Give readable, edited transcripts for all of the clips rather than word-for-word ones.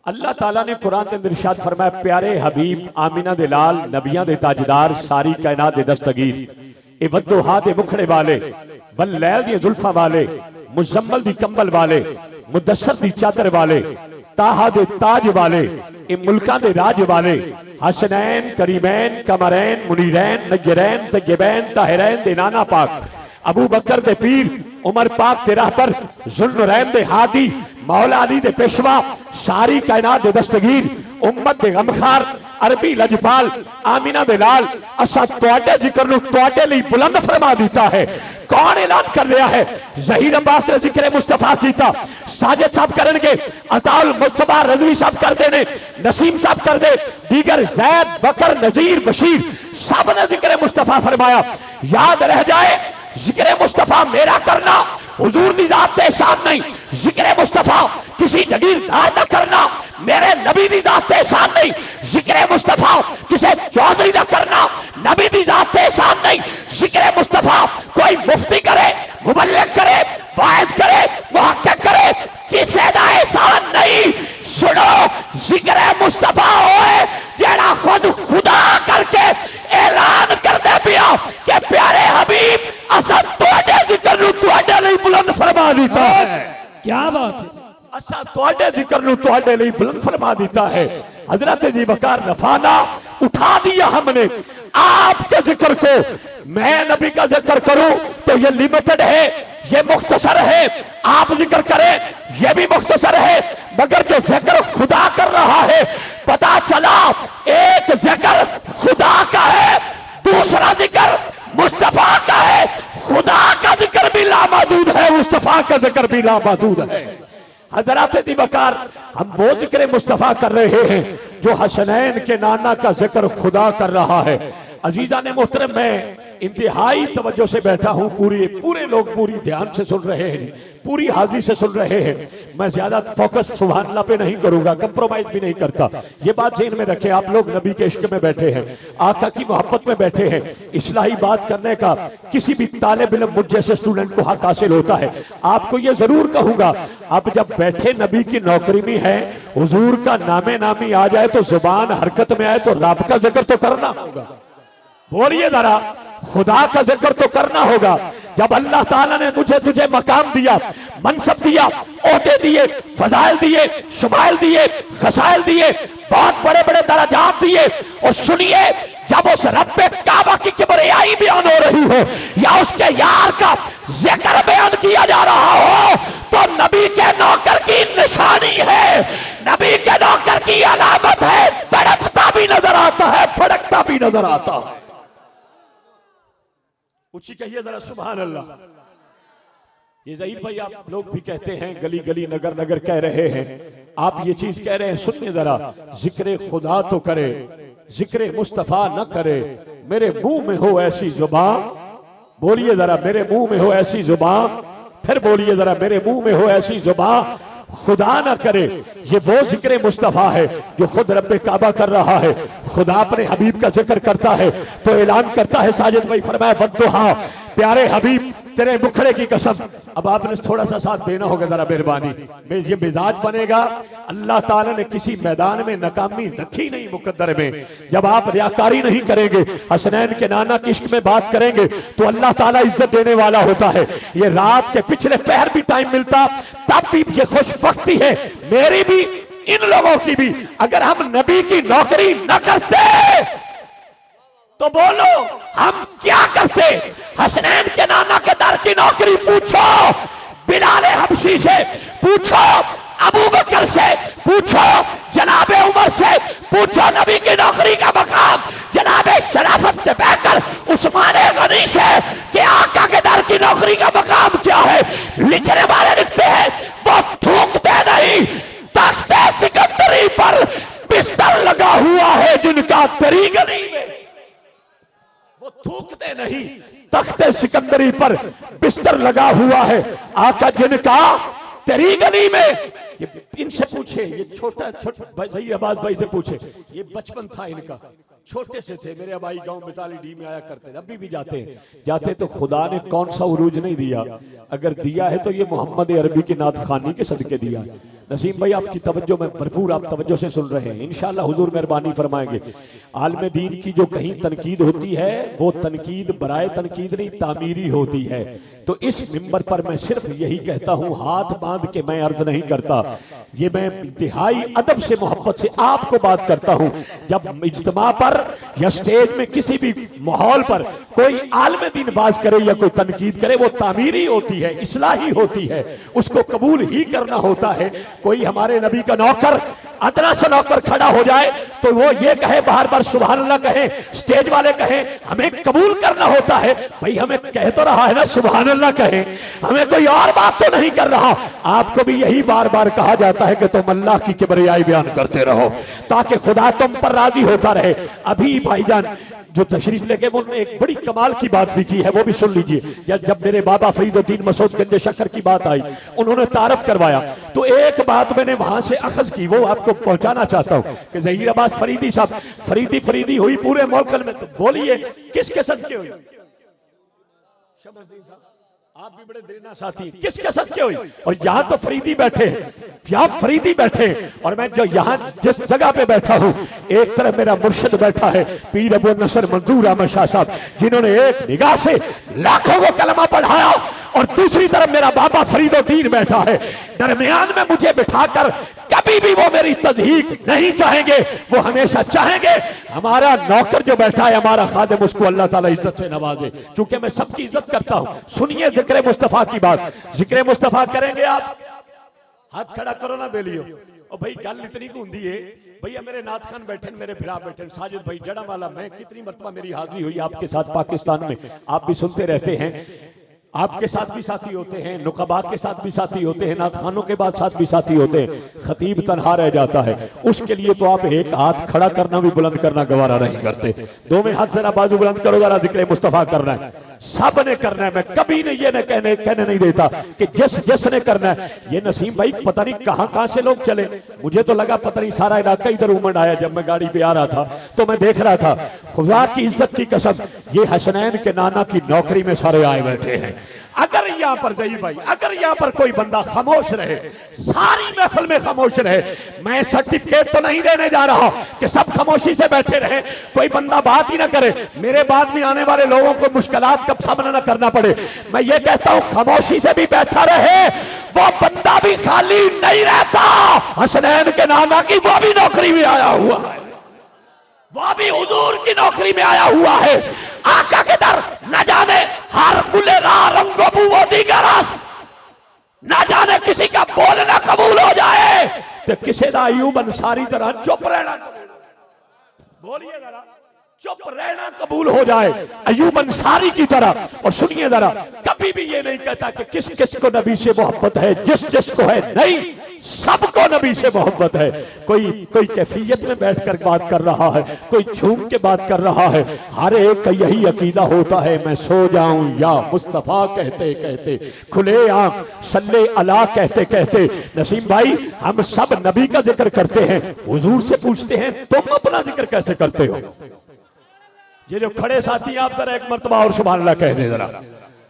अल्लाह ताला ने कुरान के अंदर इरशाद फरमाया, प्यारे हबीब आमिना दे लाल नबियां दे ताजदार सारी कायनात दे दस्तगीर ए वद्दुहा दे मुखड़े वाले वल लैल दी जुल्फा वाले मुजम्मल दी कंबल वाले मुदस्सर दी चादर वाले ताहा दे ताज वाले ए मुल्कां दे राज वाले हसनैन करीमैन कमरैन मुनीरैन नय्यरैन तय्यबैन ताहिरैन दे नाना पाक अबू बकर दे पीर उमर पाक दे रहबर जुल्नुरैन दे हादी मौला अली दे पेशवा सारी कायनात दे दस्तगीर उम्मत दे गमखार अरबी लजपाल आमिना दे लाल असा तुहाडे जिक्र नूं तुहाडे लई बुलंद फरमा दिता है। कौन ऐलान कर रहा है? ज़हीर अब्बास ने जिक्र मुस्तफा कीता, साजिद साहब करनगे, अताउल मुस्तफा रज़वी साहब कर देने, नसीम साहब कर दे, दीगर जैद बकर नजीर बशीर सब ने जिक्र मुस्तफा फरमाया। याद रह जाए जिक्र मुस्तफा मेरा करना हुजूर दी जात ते एहसान नहीं, जिक्र मुस्तफा किसी जगीरदार का करना मेरे नबी दी जात ते एहसान नहीं, जिक्र मुस्तफा किसी चौधरी का करना नबी दी जात ते एहसान नहीं, जिक्र मुस्तफा कोई मुफ्ती करे मुबल्लिग करे वाइज करे मुहक्किक करे किसी का एहसान नहीं। सुनो जिक्र मुस्तफा होए जेड़ा खुद खुदा करके ऐलान कर दे पिया कि प्यारे हबीब असा तुहाडे जिक्र नूं तुहाडे लई बुलंद फरमा दिता है। क्या बात है? असा तुहाडे जिक्र नूं तुहाडे लई बुलंद फरमा दिता है। हजरत जी बकार नफाना उठा दिया हमने आपके जिक्र को। मैं नबी का जिक्र करूं तो ये लिमिटेड है, ये मुख्तसर है, आप जिक्र करें ये भी मुख्तसर है, मगर जो जिक्र खुदा कर रहा है पता चला एक जिक्र खुदा का है, दूसरा जिक्र मुस्तफा का है। खुदा का जिक्र भी लामहदूद है, मुस्तफा का जिक्र भी लामहदूद है। हजरत दी बकार हम वो जिक्र मुस्तफा कर रहे हैं जो हसनैन के नाना का जिक्र खुदा कर रहा है। अजीजा ने मोहतरम मैं इंतहाई तवज्जो से बैठा हूँ, पूरे लोग पूरी ध्यान से सुन रहे हैं, पूरी हाजिरी से सुन रहे हैं। मैं ज्यादा फोकस सुभान अल्लाह पे नहीं करूंगा, कंप्रोमाइज भी नहीं करता। ये बात जेहन में रखें, आप लोग नबी के इश्क में बैठे हैं, आका की मोहब्बत में बैठे हैं, इस्लाही बात करने का किसी भी तालिब इल्म मुझ जैसे स्टूडेंट को हक हासिल होता है। आपको ये जरूर कहूंगा, अब जब बैठे नबी की नौकरी में है, हुजूर का नामे नामी आ जाए तो जुबान हरकत में आए तो रब का जिक्र तो करना होगा। बोलिए जरा, खुदा का जिक्र तो करना होगा। जब अल्लाह ताला ने मुझे तुझे मकाम दिया, मनसब दिया, ओहदे दिए, फजाइल दिए, शुमाइल दिए, खसाइल दिए, बहुत बड़े बड़े दराजात दिए, और सुनिए जब उस रब्बे काबा की किबरियाई बयान हो रही हो या उसके यार का जिक्र बयान किया जा रहा हो तो नबी के नौकर की निशानी है, नबी के नौकर की अलामत है। तड़पता भी नजर आता है, फड़कता भी नजर आता है। ऊंची कहिए जरा सुभान अल्लाह। ये ज़हीर भाई आप लोग भी कहते हैं, गली गली नगर नगर कह रहे हैं, आप ये चीज कह रहे हैं, सुनिए जरा, जिक्र खुदा तो करे जिक्र मुस्तफा न करे, मेरे मुंह में हो ऐसी जुबान, बोलिए जरा मेरे मुंह में हो ऐसी जुबान, फिर बोलिए जरा मेरे मुंह में हो ऐसी जुबान खुदा ना करे। ये वो जिक्र मुस्तफा है जो खुद रब्बे काबा कर रहा है। खुदा अपने हबीब का जिक्र करता है तो ऐलान करता है, साजिद भाई फरमाया वद्दुहा, प्यारे हबीब तेरे मुखड़े की कसम। अब आपने थोड़ा सा साथ देना होगा जरा मेहरबानी, ये मिजाज बनेगा। अल्लाह ताला ने किसी मैदान में नाकामी रखी नहीं मुकद्दर में। जब आप रियाकारी नहीं करेंगे, हसनैन के नाना की इश्क में बात करेंगे तो अल्लाह ताला इज्जत देने वाला होता है। ये रात के पिछले पहर भी टाइम मिलता तब भी ये खुशबख्ती है मेरी भी इन लोगों की भी। अगर हम नबी की नौकरी न करते तो बोलो हम क्या करते? हसनैन के नाना के दर की नौकरी पूछो बिलाल हबशी से, पूछो अबू बकर से, पूछो जनाबे उमर से, पूछो नबी की नौकरी का मकाम जनाबे शराफत से बेहतर उस्मान गनी से कि आका के दर की नौकरी का मकाम क्या है। लिखने वाले लिखते हैं वो थूकते नहीं, तख्ते सिकंदरी पर बिस्तर लगा हुआ है जिनका तेरी गली में, वो थूकते नहीं, तख्ते सिकंदरी पर बिस्तर लगा हुआ है आका जिनका तेरी गली में। ये इनसे पूछे, ये छोटा भाई अब्बास भाई से पूछे, ये बचपन था इनका, छोटे से थे, मेरे अबाई गांव मिताली डी में आया करते थे, अभी भी जाते तो खुदा ने कौन सा उरूज नहीं दिया, अगर दिया है तो ये मोहम्मद अरबी की नात खानी के सदके दिया। नसीम भाई आपकी तवज्जो में भरपूर, आप तवज्जो से सुन रहे हैं, इंशाअल्लाह हुजूर मेहरबानी फरमाएंगे। आलम दीन की जो कहीं तनकीद होती है वो तनकीद बराए तनकीद नहीं, तामीरी होती है। तो इस मिंबर पर मैं सिर्फ यही कहता हूं, हाथ बांध के मैं अर्ज नहीं करता, ये मैं इंतहाई अदब से मोहब्बत से आपको बात करता हूं। जब इज्तिमा पर या स्टेज में किसी भी माहौल पर कोई आलम दीन बात करे या कोई तनकीद करे, वो तामीरी होती है, इस्लाही होती है, उसको कबूल ही करना होता है। कोई हमारे नबी का नौकर, अदना सा नौकर खड़ा हो जाए तो वो ये कहे, बार बार सुभान अल्लाह कहे, स्टेज वाले कहे, हमें कबूल करना होता है। भाई हमें कह तो रहा है ना सुभान अल्लाह कहे, हमें कोई और बात तो नहीं कर रहा। आपको भी यही बार बार कहा जाता है कि तुम अल्लाह की किबरियाई बयान करते रहो ताकि खुदा तुम पर राजी होता रहे। अभी भाईजान जो तशरीफ लेके उन्होंने एक बड़ी कमाल की बात भी की है, वो भी सुन लीजिए। जब मेरे बाबा फरीदुद्दीन मसूद गंज शक्कर की बात आई, उन्होंने तारफ करवाया, तो एक बात मैंने वहां से अखज की, वो आपको पहुंचाना चाहता हूं कि ज़हीर अब्बास फरीदी साहब, फरीदी हुई पूरे मुल्क में, तो बोलिए किसके सदके हुई? आप भी बड़े देना साथी, किसके सदके हुई? और यहाँ तो फरीदी बैठे, यहाँ फरीदी बैठे, और मैं जो यहाँ जिस जगह पे बैठा हूँ, एक तरफ मेरा मुर्शिद बैठा है पीर अबू नसर मंजूर अहमद शाह साहब, जिन्होंने एक निगाह से लाखों को कलमा पढ़ाया, और दूसरी तरफ मेरा बाबा फरीदुद्दीन बैठा है। दरमियान में मुझे बिठाकर कभी भी वो मेरी तज़हीक नहीं चाहेंगे, वो हमेशा चाहेंगे हमारा नौकर जो बैठा है, हमारा खादिम, उसको अल्लाह ताला इज्जत से नवाजे। चूंकि मैं सबकी इज्जत करता हूं। सुनिए जिक्र मुस्तफा की बात, जिक्र मुस्तफा करेंगे आप, हाथ खड़ा करो ना बेलियो। और भाई गल इतनी होंगी है, भैया मेरे नाथ खान बैठे, मेरे भिरा बैठे, साजिद भाई जड़ा वाला, मैं कितनी मरतबा मेरी हाजिरी हुई आपके साथ पाकिस्तान में, आप भी सुनते रहते हैं, आपके साथ भी साथी होते हैं, नुकबा के साथ भी साथी होते हैं, नाथ खानों के बाद साथ भी साथी होते हैं, खतीब तनहा रह जाता है। उसके लिए तो आप एक हाथ खड़ा करना भी बुलंद करना गवारा नहीं करते। दो में हाथ जरा बाजू बुलंद करो, जरा जिक्र मुस्तफा करना है, सब ने करना है। मैं कभी नहीं ये कहने नहीं देता कि जिसने करना है। ये नसीम भाई पता नहीं कहां से लोग चले, मुझे तो लगा पता नहीं सारा इलाका इधर उमड़ आया। जब मैं गाड़ी पे आ रहा था तो मैं देख रहा था, खुदा की इज्जत की कसम, ये हसनैन के नाना की नौकरी में सारे आए बैठे हैं। अगर यहाँ पर जही भाई, अगर यहाँ पर कोई बंदा खामोश रहे, सारी महफिल में खामोश रहे, मैं सर्टिफिकेट तो नहीं देने जा रहा कि सब खामोशी से बैठे रहे, कोई बंदा बात ही ना करे, मेरे बाद में आने वाले लोगों को मुश्किलात का सामना ना करना पड़े। मैं ये कहता हूँ खामोशी से भी बैठा रहे, वो बंदा भी खाली नहीं रहता। हसनैन के नाना की वो भी नौकरी में आया हुआ है, वो भी हुजूर की नौकरी में आया हुआ है। आका के दर न जाने हर गुले न जाने किसी का बोलना कबूल हो जाए तो किसी का अयूब अंसारी तरह चुप रहना, बोलिए जरा, चुप रहना कबूल हो जाए अयूब अंसारी की तरह। और सुनिए जरा, कभी भी ये नहीं कहता कि किस किस को नबी से मोहब्बत है, जिस जिसको है, नहीं, सबको नबी से मोहब्बत है। कोई कैफियत में बैठकर बात कर रहा है, कोई झूम के बात कर रहा है, हर एक का यही अकीदा होता है, मैं सो जाऊं या मुस्तफा कहते कहते, खुले आंख सल्ले अला कहते कहते। नसीम भाई हम सब नबी का जिक्र करते हैं, हुजूर से पूछते हैं तुम अपना जिक्र कैसे करते हो? ये जो खड़े साथी आप जरा एक मर्तबा और सुभान अल्लाह कह दे जरा।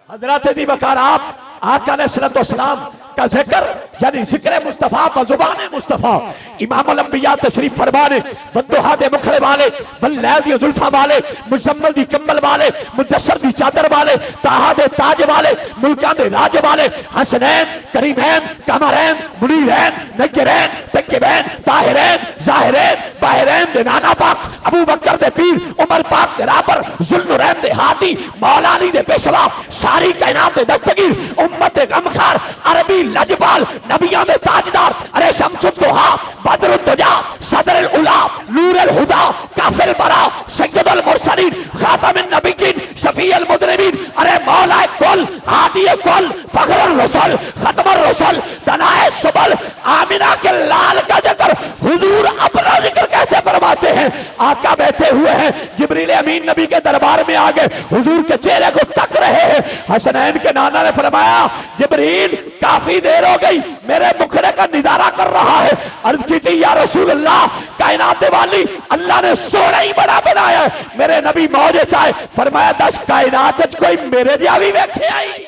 हजरत दी बकार आप आका अलैहिस्सलाम का जिक्र यानी जिक्र मुस्तफा बजुबान मुस्तफा, इमामुल अंबिया तशरीफ फरमाने, बद्दुहा दे मुखड़े वाले, बल्लैल दी जुल्फा वाले, मुजम्मल दी कंबल वाले, मुदस्सर दी चादर वाले, ताहा दे ताज वाले, मुल्कां दे राज वाले, हसनैन करीमैन कमरैन मुनीरैन नजरैन तकीबैन ताहिरैन जाहिरैन बाहिरैन दे नाना पाक, अबू बकर दे पीर, उमर पाक दे राबर, जुल्नुरैन दे हादी, मौला अली दे पेशवा, सारी कायनात दे दस्तगीर, उम्मत दे गमखार, अरबी लजपाल, नबियां दे ताजदार, अरे शम्सुद्दोहा बदरुद्दुजा सदरुल उला नूरुल हुदा काफिल बरा सय्यदुल मुरसलीन खातमुन नबिय्यीन शफीउल मुज़निबीन, अरे मौला कुल हादी कुल फखरुर रसूल खत्मुर रसूल दनाए सुबल, आमिना के लाल का जिक्र हुजूर अपना जिक्र कैसे फरमाते हैं? आका बैठे हुए हैं, जिब्रील अमीन नबी के दरबार में आ गए, हुजूर के चेहरे को तक रहे हैं। हसनैन के नाना ने फरमाया, जिब्रील काफी देर हो गई, मेरे मुखड़े का निजारा कर रहा है। अर्ज की थी, या रसूल अल्लाह, कायनात वाली अल्लाह ने सोना ही बड़ा बनाया है, मेरे नबी मौजे चाहे। फरमाया 10 कायनात कोई मेरे दिया भी वेखे आई।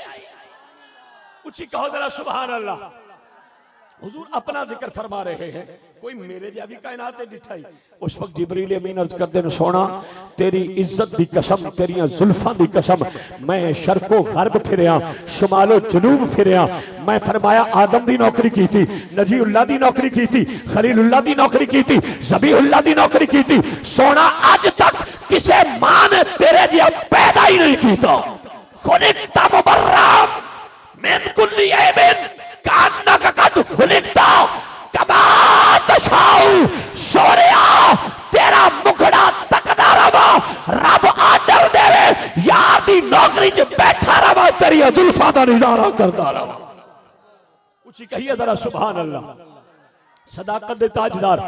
उची कहो जरा सुभान अल्लाह। हुजूर अपना जिक्र फरमा रहे हैं, कोई मेरे जैसी कायनात है दिखाई। उस वक्त जिब्रील अमीन अर्ज करते हैं, सोना तेरी इज्जत दी कसम, तेरिया जुल्फां दी कसम, मैं शर्को गर्ब फिरया, शुमालो जनूब फिरया, मैं फरमाया आदम दी नौकरी की थी, नजीउल्लाह दी नौकरी की थी, खलीलुल्लाह दी नौकरी की थी, ज़बीहुल्लाह दी नौकरी की थी। सोना आज तक किसे मां ने तेरे जिया पैदा ही नहीं की। तो खुलिकता मुबर्रम मिन कुल्ली ऐबिन कान्ना का कद खुलिकता कमा तशाउ। सोनिया तेरा मुखड़ा तकदा रवा, रब आदर देवे, यार दी नौकरी च बैठा रवा, तेरी जुल्फां दा नजारा करदा रवा। उसी कहिए जरा सुभान अल्लाह। सदाकत दे ताजदार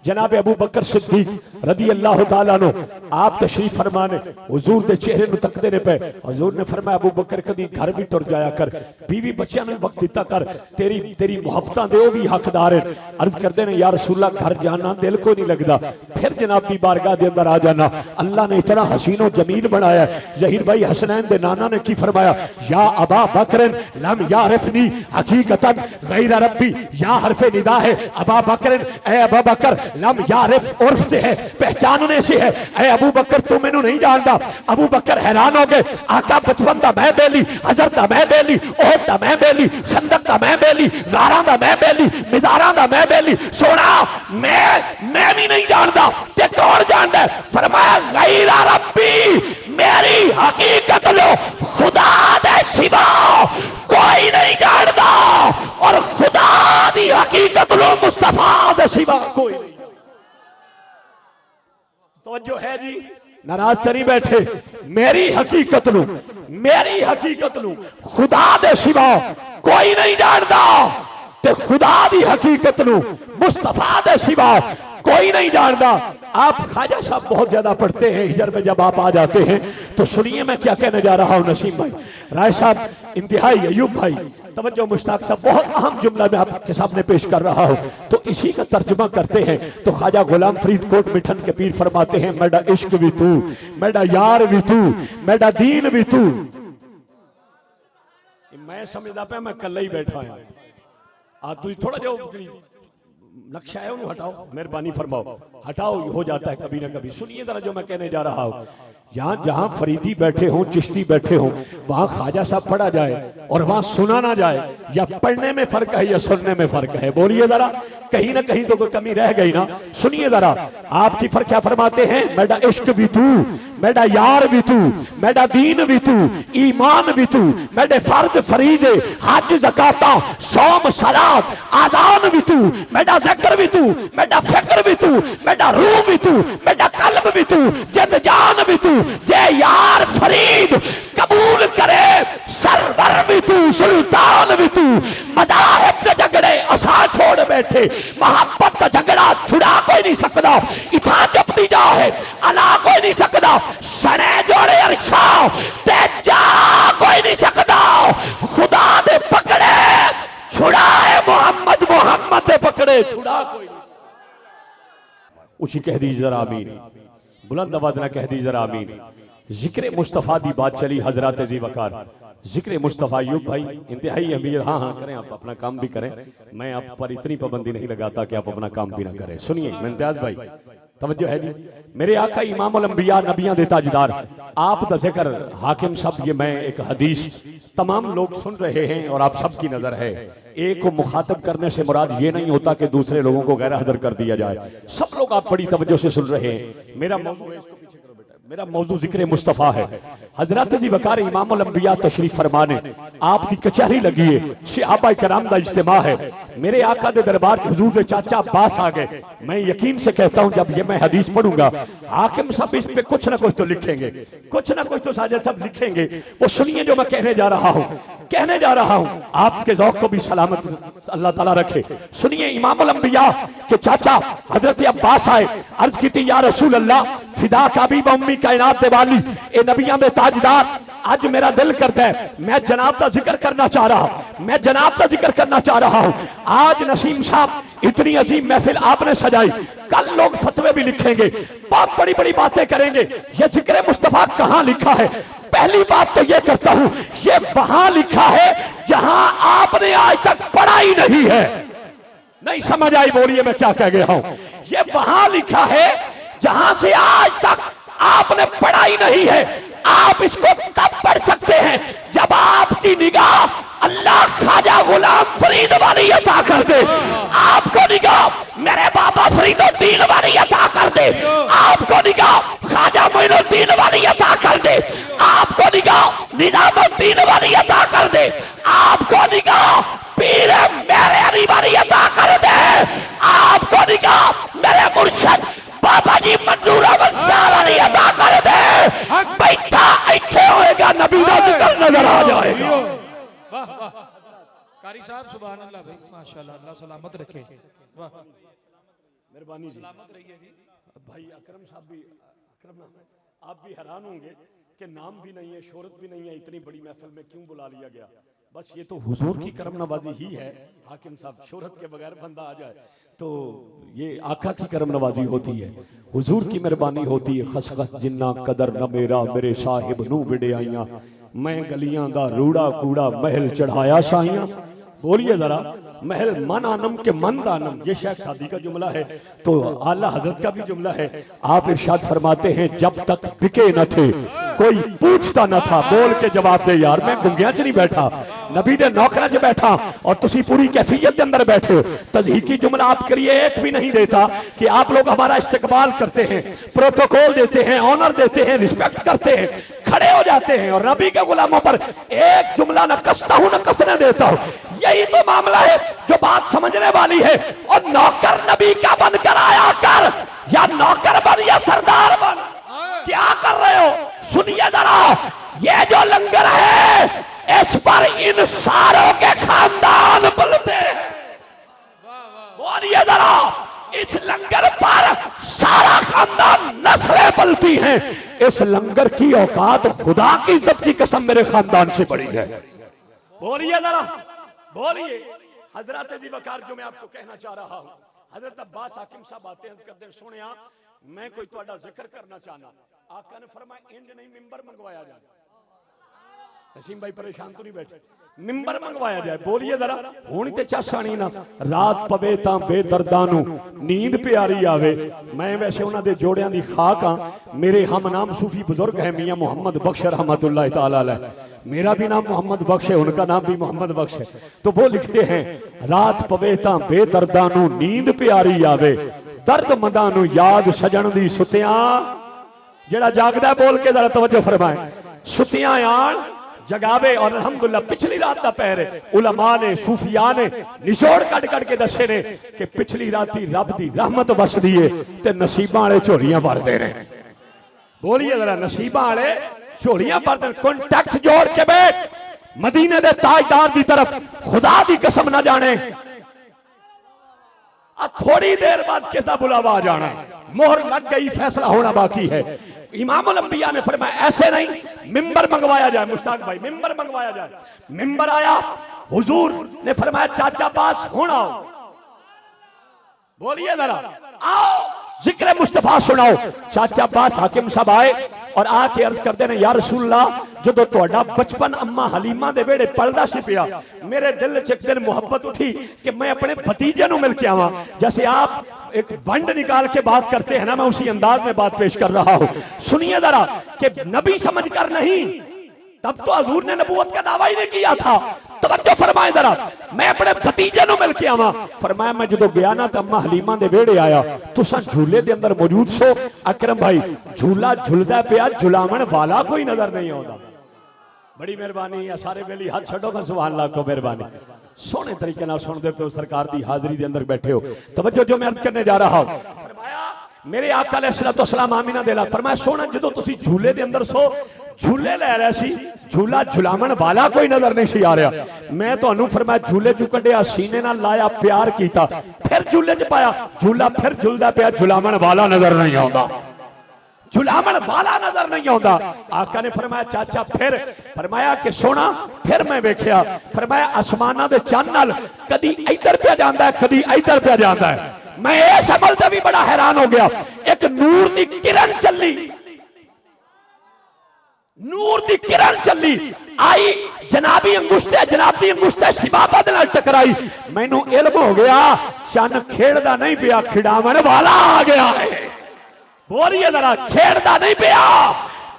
जनाब अबू बकर सिद्दीक रदी अल्लाह तआला नो आप तशरीफ फरमाने, हुजूर दे चेहरे नु तकदे ने पे। हुजूर ने फरमाया अबू बकर कदी घर भी टुर जाया कर, बीवी बच्चियां नु वक्त दिता कर, तेरी मोहब्बतां दे ओ भी हकदार है। अर्ज करदे ने या रसूलल्लाह घर जाना दिल को नहीं लगदा, फिर जनाब दी बारगाह दे अंदर आ जाना। अल्लाह ने इतना हसीनो जमील बनाया। ज़हीर भाई हसनैन दे नाना ने की फरमाया, या अबा बकर लम यारिफनी हकीकतन गैर रब्बी, या हरफे निदा है अबा बकर, ए अबू बकर लम यारिफ उर्फ से है, पहचानने से है। ए अबू बकर तू मैनू नहीं जानता। अबू बकर हैरान हो गए, आका बचपन दा मैं बेली, हजरत दा मैं बेली, ओहद दा मैं बेली, खंदक दा मैं बेली, गारां दा मैं बेली, मिज़ारां दा मैं बेली। सोना मैं भी नहीं जानता, ते कौन जानता? फरमाया गैर रब्बी, मेरी हकीकत लो खुदा दे सिवा कोई नहीं जानता, और खुदा दी हकीकत लो मुस्तफा दे सिवा कोई नहीं। तवज्जो है जी, नाराज तो नहीं बैठे। मेरी हकीकत लू खुदा दे सिवा कोई नहीं जानता, ते खुदा दी हकीकत लू मुस्तफा दे सिवा कोई नहीं जानता। आप ख्वाजा साहब बहुत ज्यादा पढ़ते हैं, हिजर में जब आप आ जाते हैं तो सुनिए मैं क्या कहने जा रहा हूं। नसीम भाई, राय साहब, इंतहाई, अयूब भाई, तवज्जो, मुश्ताक साहब, बहुत अहम जुमला मैं आपके सामने पेश कर रहा हूं, तो इसी का तर्जुमा करते हैं। तो ख्वाजा गुलाम फरीद कोट मिठन के पीर फरमाते हैं, मेरा इश्क भी तू, मेरा यार भी तू, मेरा दीन भी तू। मैं समझदा पे मैं कल ही बैठा हूं, तुम थोड़ा जो नक्शा है उन्हें हटाओ, मेहरबानी फरमाओ, हटाओ, हो जाता है कभी ना कभी। सुनिए जरा जो मैं कहने जा रहा हूं। यहाँ जहां फरीदी बैठे हों, चिश्ती बैठे हों, वहां ख्वाजा साहब पढ़ा जाए और वहां सुना ना जाए, या पढ़ने में फर्क है या सुनने में फर्क है? बोलिए जरा, कहीं ना कहीं तो कोई कमी रह गई ना। सुनिए जरा, आपकी फर्क क्या फरमाते हैं? मेरा इश्क भी तू, मेरा यार भी तू, मेरा दीन भी तू, ईमान भी तू, मेरे फर्द फरीज हज ज़काता सौम सलात आजान भी तू, मेरा ज़िक्र भी तू, मेरा फिक्र भी तू, मेरा रूह भी तू, मेरा कल्ब भी तू, जिंद जान भी तू। जे यार फरीद कबूल करे, सरवर भी तू, सुल्तान भी तू। मज़ाहिब के झगड़े असा छोड़ बैठे, मोहब्बत का झगड़ा छुड़ा कोई नहीं सकता, इथा जपती जा है अला कोई नहीं सकता, सने जोड़े अरशा ते जा कोई नहीं सकता। खुदा दे पकड़े छुड़ा है मोहम्मद, मोहम्मद दे पकड़े छुड़ा कोई नहीं। उसी कह दी जरा आमीन, बुलंद आवाज ना कह दी जरा आमीन। जिक्र मुस्तफा दी बात चली, हजरत जी वकार, जिक्र मुस्तफा। यूब भाई इंतहाई अमीर, हाँ हाँ करें, आप अपना काम भी करें, मैं आप पर इतनी पाबंदी नहीं लगाता कि आप अपना काम भी ना करें। सुनिए मुमताज भाई, तवज्जो है जी। मेरे आका इमामुल अंबिया, नबियां दे ताजदार, आप दा जिक्र हाकिम साहब, ये मैं एक हदीस तमाम लोग सुन रहे हैं और आप सब की नजर है। एक को मुखातब करने से मुराद ये नहीं होता कि दूसरे लोगों को गैर हाजिर कर दिया जाए। सब लोग आप बड़ी तवज्जो से सुन रहे हैं। मेरा मौजू है, इसको पीछे करो बेटा, मेरा मौजू जिक्र मुस्तफा है। हजरत जी वकार इमामुल अंबिया तशरीफ फरमाने, आपकी कचहरी लगी है, सहाबा किराम दा इज्तिमा है। मेरे आका दे दरबार हुजूर के चाचा अब्बास आ गए। मैं यकीन से कहता हूं जब ये मैं हदीस पढ़ूंगा, हाकिम साहब इस पे कुछ ना कुछ तो लिखेंगे, कुछ ना कुछ तो साजिद साहब लिखेंगे। वो सुनिए जो मैं कहने जा रहा हूं, कहने जा रहा हूं, आपके ज़ौक़ को भी सलामत अल्लाह ताला रखे। सुनिए, इमामुल अंबिया के चाचा हजरत अब्बास आए, अर्ज की थी, या रसूल अल्लाह, फिदा का भी उम्मी कायनात वाली, ए नबियां में ताजदार, आज मेरा दिल करता है मैं जनाब का जिक्र करना चाह रहा हूं, मैं जनाब का जिक्र करना चाह रहा हूं। आज नसीम साहब इतनी अजीम महफिल आपने सजाई, कल लोग फतवे भी लिखेंगे, बहुत बड़ी बड़ी बातें करेंगे। ये जिक्र मुस्तफा कहां लिखा है? पहली बात तो ये करता हूं, ये वहां लिखा है जहां आपने आज तक पढ़ा ही नहीं है। नहीं समझ आई? बोलिए मैं क्या कह गया हूं। ये वहां लिखा है जहां से आज तक आपने पढ़ाई नहीं है। आप इसको तब पढ़ सकते हैं जब आपकी निगाह अल्लाह ख्वाजा गुलाम फरीद वाली अता कर दे, आपको निगाह मेरे बाबा फरीदुद्दीन वाली अता कर दे, आपको निगाह ख्वाजा मोइनुद्दीन वाली अता कर दे, आपको निगाह निजामुद्दीन वाली अता कर दे, आपको निगाह पीर मेरे अली वाली अता कर दे, आपको निगाह मेरे मुर्शिद बाबा जी मंजूर अहमद शाह वाली अता कर दे। बैठा ऐसे होएगा, नबी दा जिक्र नजर आ जाएगा। वाह वाह कारी साहब सुभान अल्लाह भाई माशाल्लाह, अल्लाह सलामत रखे। वाह मेहरबानी जी, सलामत रहिए जी। भाई अकरम साहब भी, अकरम आप भी हैरान होंगे कि नाम भी नहीं है, शोहरत भी नहीं है, इतनी बड़ी महफिल में क्यों बुला लिया गया। बस ये तो हुजूर की करम नवाजी ही है। हाकिम साहब, शोहरत के बगैर बंदा आ जाए तो ये आका की करम नवाजी होती है, हुजूर की मेहरबानी होती है। खसखस जिन्ना कदर न मेरा मेरे साहिब नू बिड़े आइया, मैं गलियां दा रूड़ा कूड़ा महल चढ़ाया साइया। बोलिए जरा, महल मन आनम के मन दानम, ये शेख सादी का जुमला है, तो आला हजरत का भी जुमला है। आप इरशाद फरमाते हैं जब तक बिके न थे कोई पूछता न था, बोल के जवाब दे यार, मैं गुंगिया च नहीं बैठा, नबी दे नौकरा च बैठा और तुसी पूरी कैफियत के अंदर बैठे हो। तजहीकी जुमला आपके लिए एक भी नहीं देता कि आप लोग हमारा इस्तेकबाल करते हैं, प्रोटोकॉल देते हैं, ऑनर देते हैं, रिस्पेक्ट करते हैं, खड़े हो जाते हैं और नबी के गुलामों पर एक जुमला न कसता हूं न कसने देता हूं। यही तो मामला है जो बात समझने वाली है। और नौकर नबी का बनकर आया कर, या नौकर बन या सरदार बन, क्या कर रहे हो? सुनिए जरा, ये जो लंगर है इस पर इन सारों के खानदान पलते हैं। बोलिए जरा, इस लंगर पर सारा खानदान नस्लें पलती हैं। इस लंगर की औकात खुदा की इज्जत की कसम मेरे खानदान से बड़ी है। बोलिए जरा, बोलिए। हजरत जी वकार जो मैं आपको कहना चाह रहा हूं, हजरत अब्बास हाकिम साहब आते हैं करते सुने, मैं कोई ਤੁਹਾਡਾ जिक्र करना चाहना। आका ने फरमाया इंज नहीं मिंबर मंगवाया जाए। नसीम भाई परेशान तो नहीं बैठे, मिंबर मंगवाया जाए। बोलिए जरा, हुण ते चासानी ना रात पवे तां बेदर्दां नू नींद प्यारी आवे। मैं वैसे उन्हां दे जोड़ियां दी खाक हां। मेरे हम नाम सूफी बुजुर्ग है मियां मोहम्मद बख्श रहमतुल्लाह तआला अलैह, मेरा भी नाम मोहम्मद बख्श है, उनका नाम भी मोहम्मद बख्श है। तो वो लिखते हैं रात पवे तां बेदर्दां नू नींद प्यारी आवे, दर्द मंदां नू याद सजण दी सुतियां। जेड़ा जागदा बोल के जरा तवज्जो फरमाए, सुतियां आन जगावे। और अल्हम्दुलिल्लाह पिछली रात दा पहर उलमा ने सूफिया ने निचोड़ कट कट के दसे ने कि पिछली राती रब दी रहमत वसदी है ते नसीबां वाले झोलियां भरदे ने। बोलिए जरा, नसीबां वाले झोलियां भरदे। कॉन्टैक्ट जोड़ के बैठ मदीने दे ताजदार दी तरफ, खुदा दी कसम ना जाने थोड़ी देर बाद किसका बुलावा आ जाना, मोहर लग गई, फैसला होना बाकी है। इमामुल अंबिया ने फरमाया ऐसे नहीं, मिंबर मंगवाया जाए। मुश्ताक भाई, मिंबर मंगवाया जाए। मिंबर आया, हुजूर ने फरमाया चाचा पास होना आओ। बोलिए जरा, आओ जिक्र मुस्तफा सुनाओ। चाचा पास हाकिम साहब आए और आके अर्ज करते ने, या रसूलल्लाह जो तोड़ा बचपन अम्मा हलीमा दे वेड़े पलदा सी पिया, मेरे दिल च एक दिन मुहब्बत उठी कि मैं अपने भतीजे नु मिल के आवा। जैसे आप एक वंड निकाल के बात करते हैं ना, मैं उसी अंदाज में बात पेश कर रहा हूं। सुनिए जरा, कि नबी समझकर नहीं, तब तो हजूर ने नबूवत का दावा ही नहीं किया था। तवज्जो फरमाए जरा, मैं अपने भतीजे नु मिल के आवा। फरमाया मैं जो गया ना तो अम्मा हलीमा दे वेड़े आया, तुसा झूले दे अंदर मौजूद सो। अकरम भाई, झूला झुलदा पिया, झुलावन वाला कोई नजर नहीं आता। बड़ी मेहरबानी है, सारे बेली हाथ छड़ो का सुभान अल्लाह को मेहरबानी। सोने तरीके नाल सुनदे पे सरकार दी हाजिरी दे अंदर बैठे हो। तवज्जो जो मैं अर्ज करने जा रहा हूं, फरमाया मेरे आका अलैहिस्सलातु वस्सलाम आमीना दे ला फरमाया सोना जो तुसी झूले दे अंदर सो, झूले ले रहे सी, झूला झुलावन वाला कोई नजर नहीं सी आ रहा। मैं तुहानू फरमाया झूले चू कढ़िया, सीने नाल लाया, प्यार कीता, फिर झूले च पाया, झूला फिर झुलदा पिया, झुलावन वाला नजर नहीं आउंदा, झुलावन वाला नजर नहीं आता। आका ने फरमाया चाचा फिर? फरमाया कि सोना फिर मैं वेख्या, फरमाया आसमाना दे चंद नाल कदी इधर पे जाता है, कदी इधर पे जाता है। मैं इस अमल से भी बड़ा हैरान हो गया। एक नूर की किरण चली, नूर दी किरण चली आई, जनाबी अंगुष्ठे शिबाबा दे नाल टकराई, मैनू इल्म हो गया चन खेड़दा नहीं पिया, खिड़ावन वाला आ गया है। बोलिए जरा, खेड़दा नहीं पिया,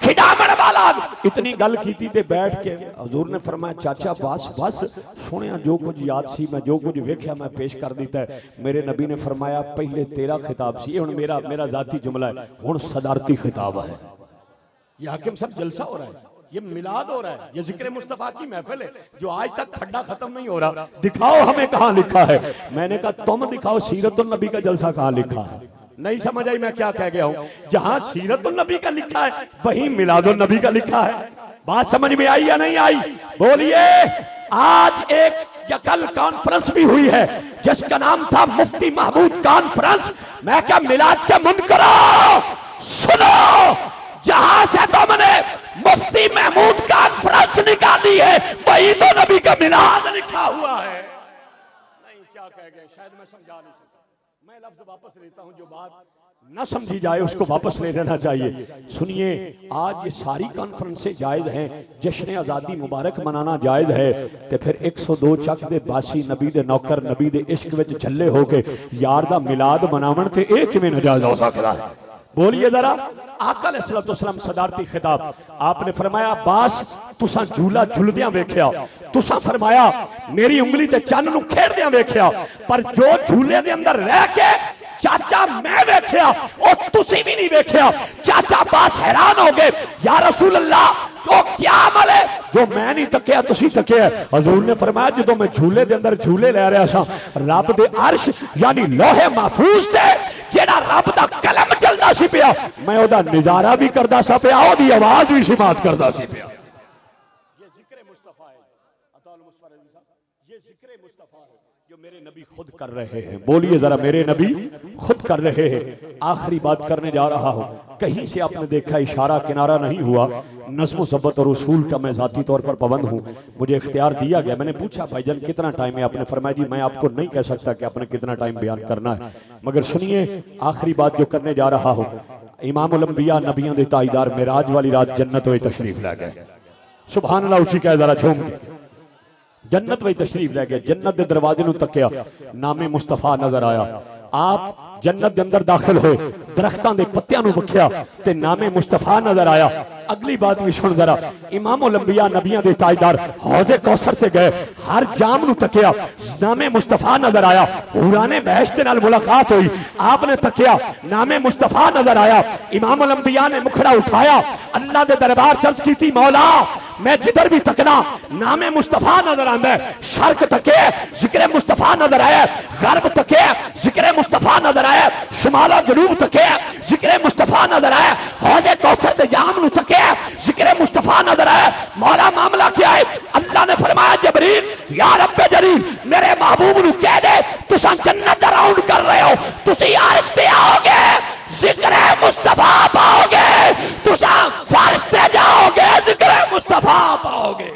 खिड़ावन वाला। इतनी गल कीती ते बैठ के हजूर ने फरमाया चाचा बस बस, सुनिया जो कुछ याद सी, मैं जो कुछ वेख्या मैं पेश कर दिता है। मेरे नबी ने फरमाया पहले तेरा खिताब सी, हुण मेरा जाती जुमला है, हुण सदारती खिताब है। ये हाकिम साहब जलसा हो रहा है, ये मिलाद हो रहा है, ये जिक्र मुस्तफा की महफिल है जो आज तक खड्डा खत्म नहीं हो रहा। दिखाओ हमें कहां लिखा है। मैंने कहा तुम दिखाओ सीरतुन नबी का जलसा कहां लिखा है। नहीं समझ आई मैं क्या कह गया हूं। जहां सीरतुन नबी का लिखा है वहीं मिलादुन नबी का लिखा है। बात समझ में आई या नहीं आई? बोलिए। आज एक या कल कॉन्फ्रेंस भी हुई है जिसका नाम था मुफ्ती महमूद कॉन्फ्रेंस। मैं क्या मिलाद के मुनकरो सुनो, जहां से तुमने मुफ्ती महमूद कॉन्फ्रेंस निकाली है वही तो नबी का मिलाद लिखा हुआ है। नहीं क्या कह गए, शायद मैं समझा नहीं सकता। मैं लफ्ज वापस लेता हूं, जो बात न समझी जाए उसको वापस ले लेना चाहिए। सुनिए, आज ये सारी कॉन्फ्रेंसें जायज हैं, जश्न आजादी मुबारक मनाना जायज है, तो फिर 102 चक दे बासी नबी दे नौकर नबी दे इश्क विच झल्ले होके यार दा मिलाद मनावन ते इह किवें नाजायज हो सकदा है? बोलिए जरा। आका अलैहिस्सलाम सदारती खिताब, आपने फरमाया अब्बास तुसा झूला झुलदियां वेख्या, तुसा फरमाया मेरी उंगली ते चन्न नू खेड़दियां वेख्या, पर जो झूले दे अंदर रह के चाचा मैं वेख्या ओ तुसी भी नहीं वेख्या। चाचा अब्बास हैरान हो गए, या रसूल अल्लाह तो क्या अमल है जो मैं नहीं तकिया तुसी तकिया? हजूर ने फरमाया जो मैं झूले दे अंदर झूले ले रहा सा, रब दे अर्श यानी लोहे महफूज ते जेड़ा रब दा कलम चलदा सी पिया, मैं ओदा नजारा भी करदा सा पिया, ओदी आवाज भी समात करदा सी पिया। ये जिक्र मुस्तफा है, अताउल मुस्तफा ये जिक्र मुस्तफा है जो मेरे नबी खुद कर रहे हैं। बोलिए जरा, मेरे नबी खुद कर रहे हैं। आखिरी बात करने जा रहा हूं, कहीं से आपने देखा इशारा किनारा नहीं हुआ। नज़्म ज़ब्त और उसूल का मैं ज़ाती तौर पर पाबंद हूँ, मुझे इख्तियार दिया गया। मैंने पूछा भाईजान कितना टाइम है, आपने फरमाया जी मैं आपको नहीं कह सकता कि आपने कितना टाइम बयान करना है, मगर सुनिए आखिरी बात जो करने जा रहा हूँ। इमामुल अंबिया नबियों के ताईदार मेराज वाली रात जन्नत में तशरीफ ला गए। सुभान अल्लाह, उसी का जरा झूम के जन्नत में तशरीफ लै गए। जन्नत के दरवाजे नूं तकिया, नामे मुस्तफा नजर आया। आप जन्नत के अंदर दाखिल होए, दरख्तां दे पत्तियां नूं वखिया ते नामे मुस्तफा नजर आया। अगली बात भी सुन जरा, इमामुल अंबिया नबियां दे ताजदार हौज़े कौसर से गए, हर जाम नूं तकिया, नामे मुस्तफा नजर आया। हुराने बहश दे नाल मुलाकात हुई, आपने तकिया, नामे मुस्तफा नजर आया। इमामुल अंबिया ने मुखड़ा उठाया, अल्लाह दे दरबार चर्च कीती, मौला मैं जिधर भी तकना नामे मुस्तफा नजर आंदा है। शर्क तके जिक्र मुस्तफा नजर आया, गर्ब तके जिक्र मुस्तफा नजर आया, शुमाला जनूब तके जिक्र मुस्तफा नजर आया, हौज़े कौसर दे जाम नूं तके जिक्र मुस्तफा नजर आया। मौला मामला क्या है? अल्लाह ने फरमाया जबरील या रब्बे जलील मेरे महबूब नूं कह दे तुसां जन्नत दा राउंड कर रहे हो, तुसी अर्श ते आओगे, जिक्र मुस्तफा पाओगे, तुसा फर्श ते जाओगे, जिक्र मुस्तफा पाओगे।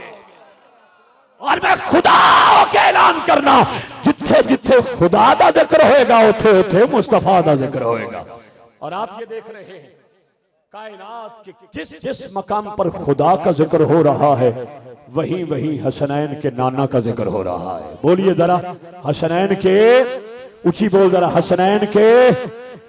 और मैं खुदा के ऐलान करना, जिथे जिथे खुदा दा जिक्र होएगा उथे उथे मुस्तफा दा जिक्र होएगा। और आप ये देख रहे हैं कायनात के जिस जिस मकाम पर खुदा का जिक्र हो रहा है वहीं वहीं हसनैन के नाना का जिक्र हो रहा है। बोलिए जरा, हसनैन के, ऊंची बोल जरा, हसनैन के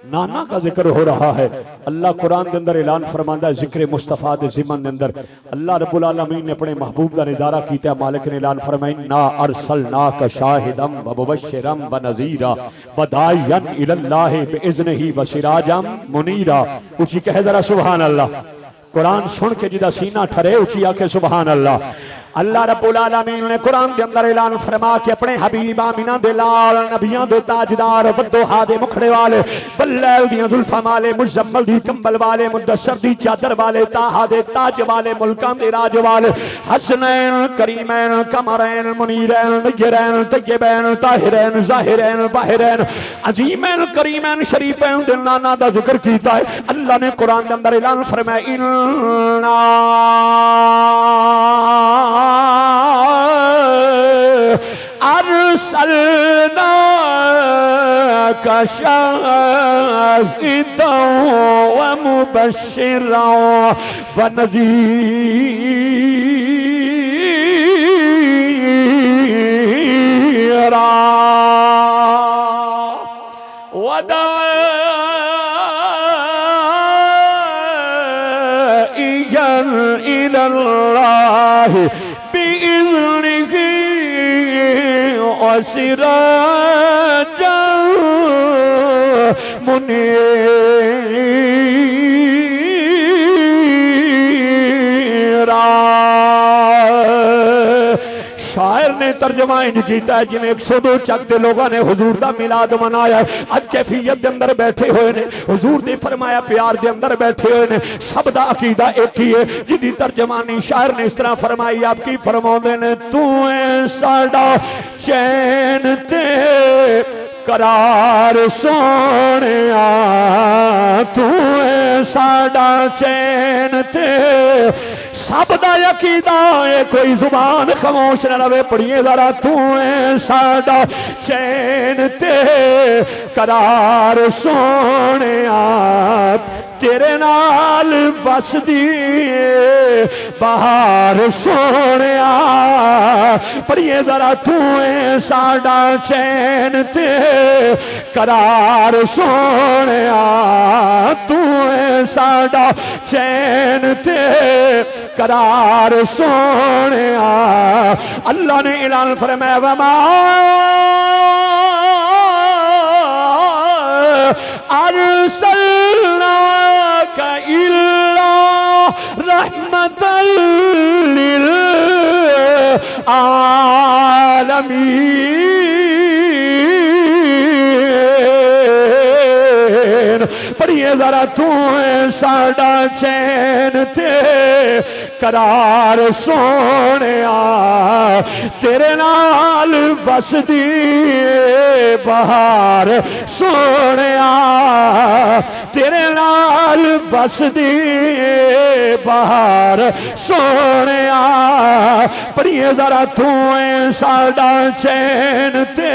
नाना का जिक्र हो रहा है। अल्लाह कुरान के अंदर ऐलान फरमांदा है जिक्र मुस्तफा दे ज़िमन के अंदर अल्लाह रब्बुल आलमीन ने अपने महबूब का नज़ारा कीता। मालिक ने ऐलान फरमाया ना अरसलनाका शाहिदम व मुबश्शिरम व नज़ीरा व दाइयन इलल्लाहि बिइज़्निही व सिराजम मुनीरा। ऊंची कहे जरा सुभान अल्लाह। कुरान सुन के जिदा सीना ठरे ऊंची आके सुभान अल्लाह। अल्लाह रब्बुल आलमीन ने कुरान के अंदर ऐलान फरमा के अपने हबीब आमिना दे लाल नबियां दे ताजदार बद्दोहा दे मुखड़े वाले बल्लैल दियां जुल्फां वाले मुजम्मल दी कंबल वाले मुदस्सर दी चादर वाले ताहा दे ताज वाले मुल्कां दे राज वाले हसनैन करीमैन कमरैन मुनीरैन नय्यरैन तय्यबैन ताहिरैन ज़ाहिरैन बाहिरैन अजीमैन करीमैन शरीफैन दे नाना दा जिक्र कीता है। अल्लाह ने कुरान के अंदर ऐलान फरमाया इन्ना अर अर्सलनाका शाहिदन व मुबश्शिरन व नज़ीरा वदाइयन इलल्लाहि बिइज़निही व सिराजन मुनीरा। शायर ने तर्जमा इंज कीता है जिवें 102 चक दे लोगों ने हुजूर दा मिलाद मनाया। अज कैफियत दे अंदर बैठे हुए ने, हुजूर दे फरमाया प्यार दे अंदर बैठे हुए ने। सब दा अकीदा एक ही है, जिदी तर्जमानी शायर ने इस तरह फरमाई। आप की फरमाउंदे ने, तू है साडा चैन ते करार सोनिया, तू है साडा चैन ते सब दा अकीदा है, कोई जुबान खामोश न रहे। पढ़िए जरा, तू है साडा चैन ते करार सोनिया, तेरे नाल बसदी बहार सोनिया। पढ़िए जरा, तू है साडा चैन ते करार सोनिया, तू है साडा चैन ते करार सोनिया। अल्लाह ने ऐलान फरमाया, वमा अर्सलनाका इल्ला रहमतल लिल आलमीन। पढ़िए जरा, तू है साडा चैन ते करार सोनिया, तेरे नाल बसदी बहार सोनिया, तेरे नाल बसदी बहार सोनिया। पढ़िए जरा, तू है साडा चैन ते